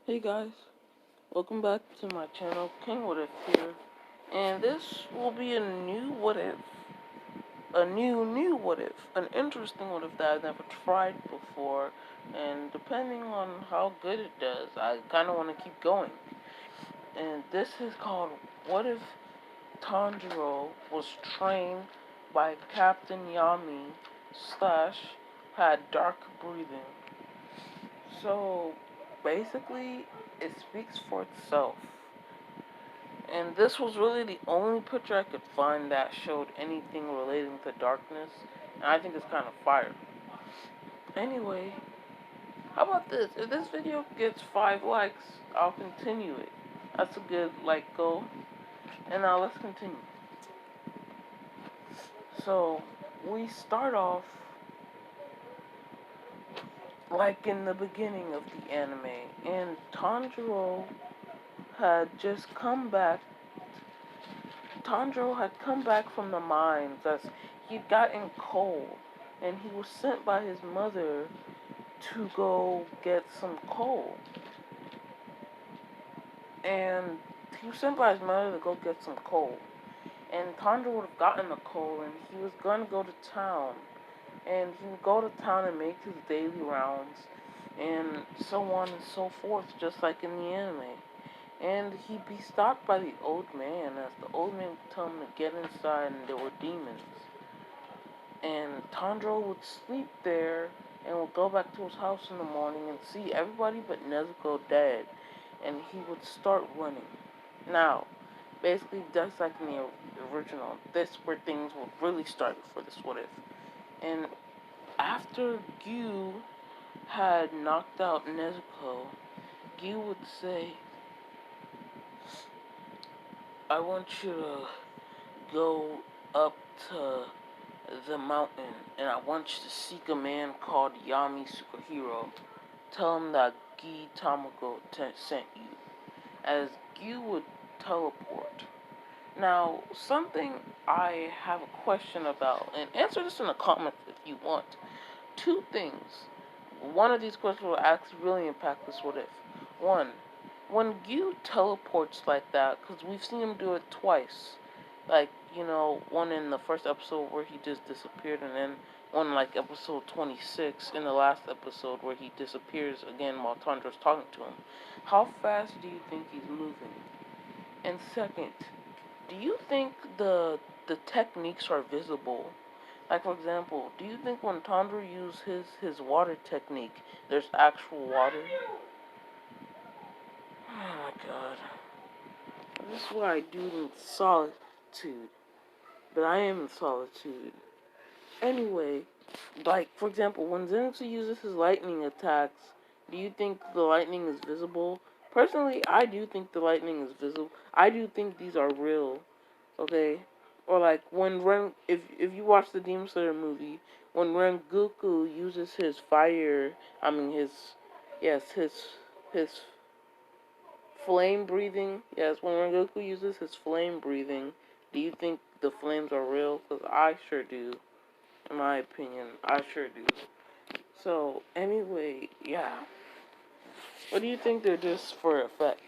Hey guys, welcome back to my channel, King What If here, and this will be a new what if, a new what if, an interesting what if that I've never tried before, and depending on how good it does, I kind of want to keep going. And this is called What If Tanjiro was trained by Captain Yami slash had dark breathing. So basically, it speaks for itself. And this was really the only picture I could find that showed anything relating to darkness. And I think it's kind of fire. Anyway, how about this? If this video gets 5 likes, I'll continue it. That's a good like goal. And now let's continue. So, we start off like in the beginning of the anime. And Tanjiro had just come back. Tanjiro had come back from the mines as he'd gotten coal, and he was sent by his mother to go get some coal. And he was sent by his mother to go get some coal. And Tanjiro would have gotten the coal, and he was going to go to town. And he would go to town and make his daily rounds, and so on and so forth, just like in the anime. And he'd be stopped by the old man, as the old man would tell him to get inside and there were demons. And Tanjiro would sleep there and would go back to his house in the morning and see everybody but Nezuko dead. And he would start running. Now, basically just like in the original, this where things would really start for this what if. And after Gyu had knocked out Nezuko, Gyu would say, I want you to go up to the mountain, and I want you to seek a man called Yami Superhero. Tell him that Gi Tamako sent you, as Gyu would teleport. Now, something I have a question about, and answer this in the comments if you want. Two things. One of these questions will actually really impact this what if. One, when Gyu teleports like that, because we've seen him do it twice, like, one in the first episode where he just disappeared, and then one like episode 26 in the last episode where he disappears again while Tanjiro's talking to him. How fast do you think he's moving? And second, do you think the techniques are visible? Like, for example, do you think when Tanjiro used his water technique, there's actual water? Oh my god. This is what I do in solitude. But I am in solitude. Anyway, like, for example, when Zenitsu uses his lightning attacks, do you think the lightning is visible? Personally, I do think the lightning is visible. I do think these are real. Okay? Or like when if you watch the Demon Slayer movie, when Rengoku uses his fire, his flame breathing. Yes, when Rengoku uses his flame breathing, do you think the flames are real? Because I sure do. In my opinion, I sure do. So, anyway, yeah. What do you think they're just for effect?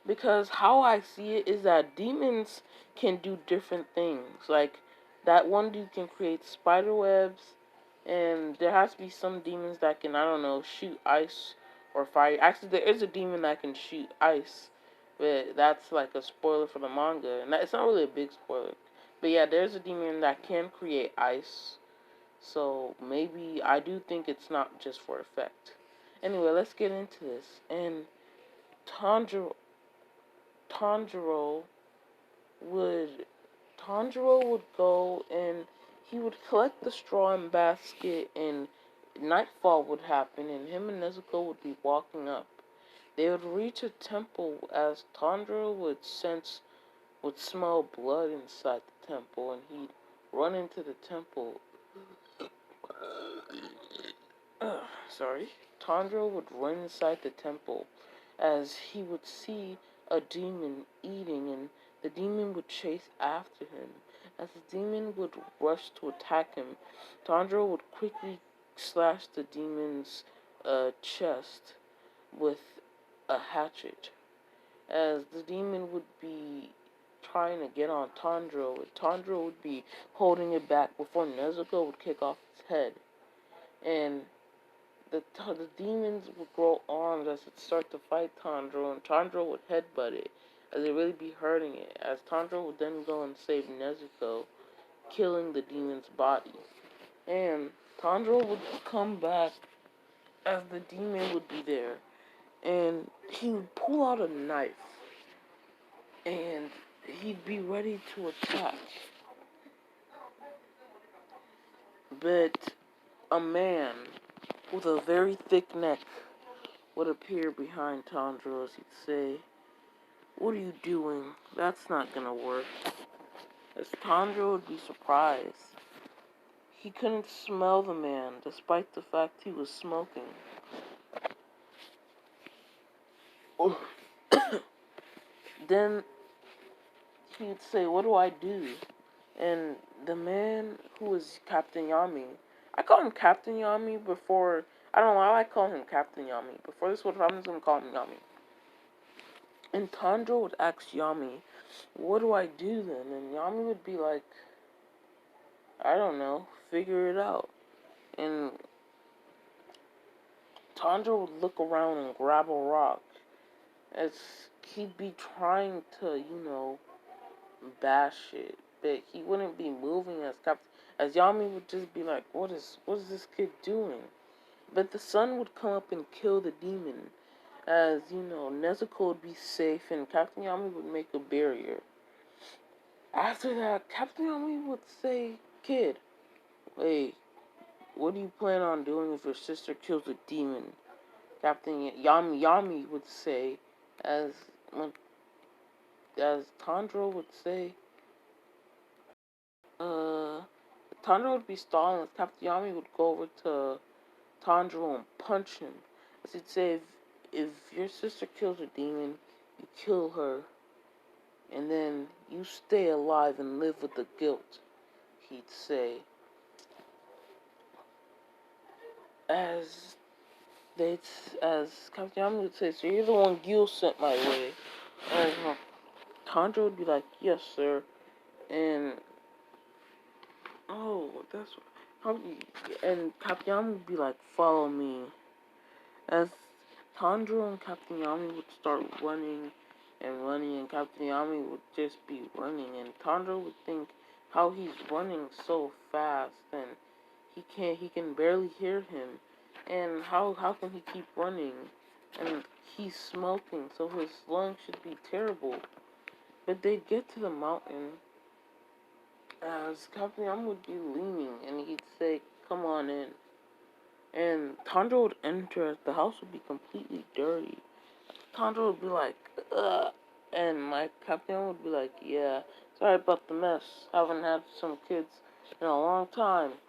Because how I see it is that demons can do different things. Like, that one dude can create spider webs, and there has to be some demons that can, I don't know, shoot ice or fire. Actually, there is a demon that can shoot ice, but that's like a spoiler for the manga. And it's not really a big spoiler. But yeah, there's a demon that can create ice. So maybe I do think it's not just for effect. Anyway, let's get into this. And Tanjiro Tanjiro would Tanjiro would go and he would collect the straw and basket, and nightfall would happen, and him and Nezuko would be walking up. They would reach a temple as Tanjiro would smell blood inside the temple, and he'd run into the temple. Sorry. Tanjiro would run inside the temple as he would see a demon eating, and the demon would chase after him. As the demon would rush to attack him, Tanjiro would quickly slash the demon's chest, with a hatchet, as the demon would be trying to get on Tanjiro, and Tanjiro would be holding it back before Nezuko would kick off its head. And the demons would grow arms as it start to fight Tanjiro, and Tanjiro would headbutt it, as it really be hurting it, as Tanjiro would then go and save Nezuko, killing the demon's body. And Tanjiro would come back as the demon would be there, and he would pull out a knife, and he'd be ready to attack. But a man with a very thick neck would appear behind Tanjiro as he'd say, "What are you doing? That's not gonna work." As Tanjiro would be surprised. He couldn't smell the man, despite the fact he was smoking. Then he'd say, "What do I do?" And the man who was Captain Yami, I call him Captain Yami before, I don't know why I call him Captain Yami. Before this would happen, I'm just going to call him Yami. And Tanjiro would ask Yami, "What do I do then?" And Yami would be like, "I don't know, figure it out." And Tanjiro would look around and grab a rock, as he'd be trying to, bash it, but he wouldn't be moving as Yami would just be like, what is this kid doing? But the sun would come up and kill the demon, as, Nezuko would be safe and Captain Yami would make a barrier. After that, Captain Yami would say, "Kid, wait, what do you plan on doing if your sister kills a demon?" Captain Yami would say, as Tanjiro would say, Tanjiro would be stalling, as Captain Yami would go over to Tanjiro and punch him. As he'd say, if your sister kills a demon, you kill her, and then you stay alive and live with the guilt, he'd say. As Captain Yami would say, "So you're the one Gil sent my way." And Tanjiro would be like, "Yes, sir." And that's how. And Captain Yami would be like, "Follow me." As Tanjiro and Captain Yami would start running and running, and Captain Yami would just be running, and Tanjiro would think how he's running so fast, and he can barely hear him, and how can he keep running, and he's smoking, so his lungs should be terrible. But they'd get to the mountain, as Captain Yami would be leaning, and he'd say, "Come on in." And Tanjiro would enter, as the house would be completely dirty. Tanjiro would be like, "Ugh." And my Captain would be like, "Yeah, sorry about the mess. Haven't had some kids in a long time."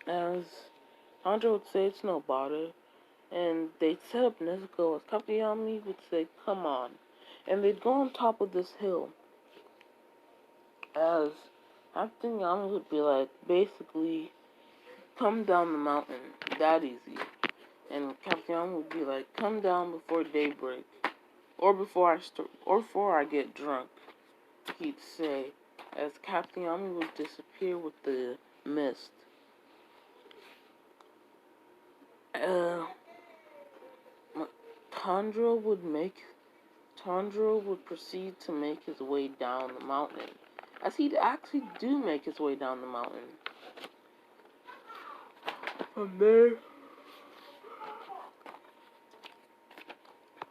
As Tanjiro would say, "It's no bother." And they'd set up Nezuko, as Captain Yami would say, "Come on." And they'd go on top of this hill. As Captain Yami would be like, basically, "Come down the mountain, that easy." And Captain Yami would be like, "Come down before daybreak, or before I get drunk," he'd say, as Captain Yami would disappear with the mist. Uh, Tanjiro would proceed to make his way down the mountain, as he'd actually do make his way down the mountain. From there,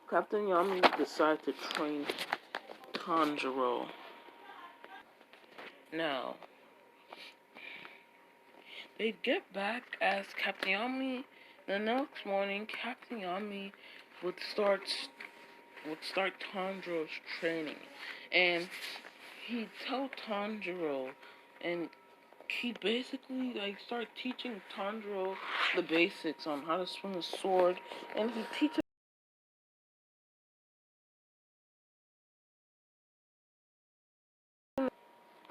Captain Yami would decide to train Tanjiro. Now, they'd get back, as Captain Yami, the next morning, Captain Yami would start Tanjiro's training, and he'd tell Tanjiro, and he'd basically start teaching Tanjiro the basics on how to swing a sword, and he'd teach him,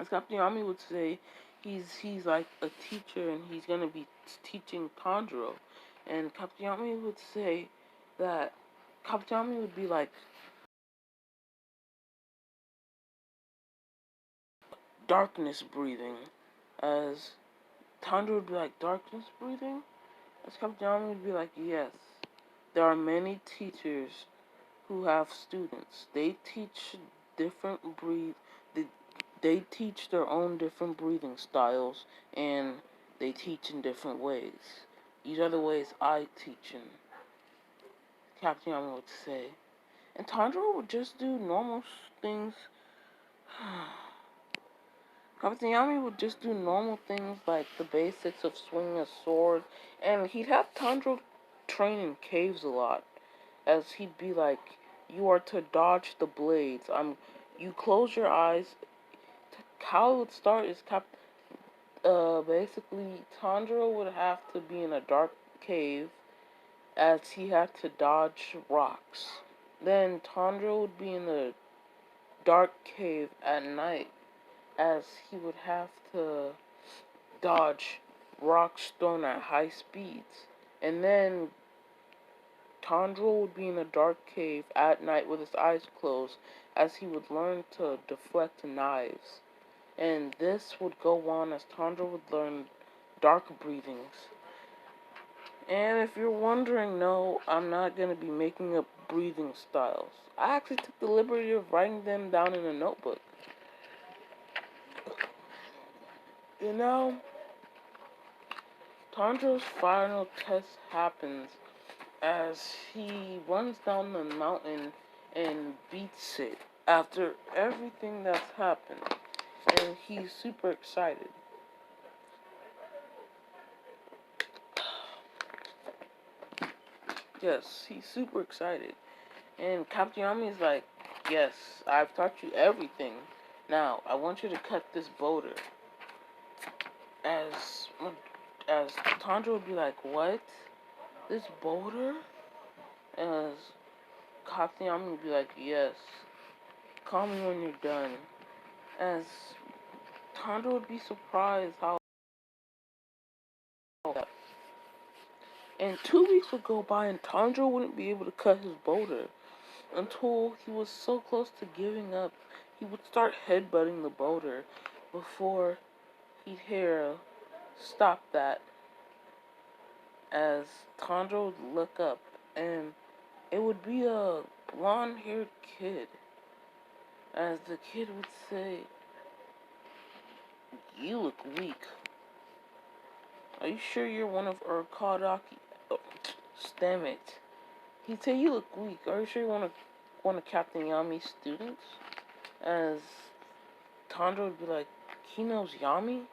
as Captain Yami would say, he's like a teacher, and he's gonna be teaching Tanjiro, and Captain Yami would say, that Kapitami would be like darkness breathing, as Tanjiro would be like darkness breathing, as Kapitami would be like yes. There are many teachers who have students. They teach different they, they teach their own different breathing styles, and they teach in different ways. These are the ways I teach in, Captain Yami would say. And Tanjiro would just do normal things. Captain Yami would just do normal things like the basics of swinging a sword, and he'd have Tanjiro train in caves a lot, as he'd be like, "You are to dodge the blades. You close your eyes." How it would start is basically Tanjiro would have to be in a dark cave, as he had to dodge rocks. Then Tanjiro would be in the dark cave at night, as he would have to dodge rocks thrown at high speeds. And then Tanjiro would be in a dark cave at night with his eyes closed, as he would learn to deflect knives. And this would go on as Tanjiro would learn dark breathings. And if you're wondering, no, I'm not going to be making up breathing styles. I actually took the liberty of writing them down in a notebook. You know, Tanjiro's final test happens as he runs down the mountain and beats it after everything that's happened. And he's super excited. Yes, he's super excited. And Captain Yami is like, yes, I've taught you everything. Now, I want you to cut this boulder. As as Tanjiro would be like, what? This boulder? As Captain Yami would be like, yes. Call me when you're done. As Tanjiro would be surprised how. And 2 weeks would go by and Tanjiro wouldn't be able to cut his boulder until he was so close to giving up. He would start headbutting the boulder before he'd hear stop that, as Tanjiro would look up and it would be a blonde-haired kid, as the kid would say, "You look weak. Are you sure you're one of Urkadaki?" Oh, damn it. He'd say, "You look weak. Are you sure you're one of Captain Yami's students?" As Tanjiro would be like, "He knows Yami?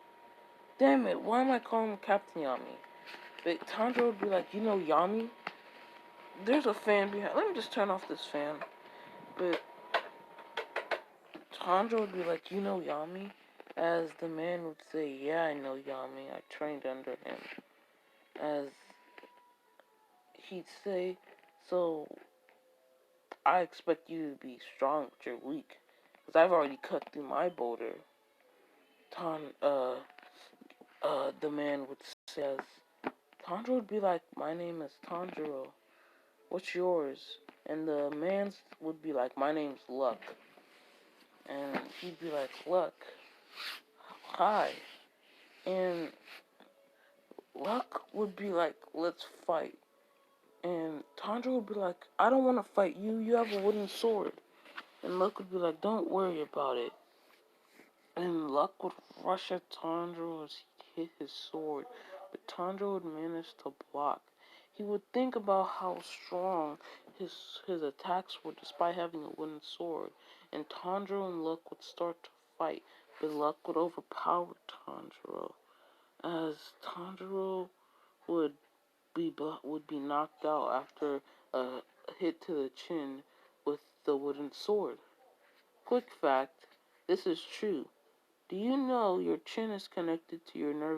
Damn it, why am I calling him Captain Yami?" But Tanjiro would be like, "You know Yami? There's a fan behind." Let me just turn off this fan. But Tanjiro would be like, "You know Yami?" As the man would say, "Yeah, I know Yami. I trained under him." As he'd say, "So I expect you to be strong, but you're weak. Because I've already cut through my boulder." The man would say, as Tanjiro would be like, "My name is Tanjiro. What's yours?" And the man's would be like, "My name's Luck." And he'd be like, "Luck, hi." And Luck would be like, "Let's fight." And Tanjiro would be like, "I don't want to fight you. You have a wooden sword." And Luck would be like, "Don't worry about it." And Luck would rush at Tanjiro as he hit his sword, but Tanjiro would manage to block. He would think about how strong his attacks were despite having a wooden sword, and Tanjiro and Luck would start to fight, but Luck would overpower Tanjiro, as Tanjiro would be knocked out after a hit to the chin with the wooden sword. Quick fact, this is true. Do you know your chin is connected to your nervous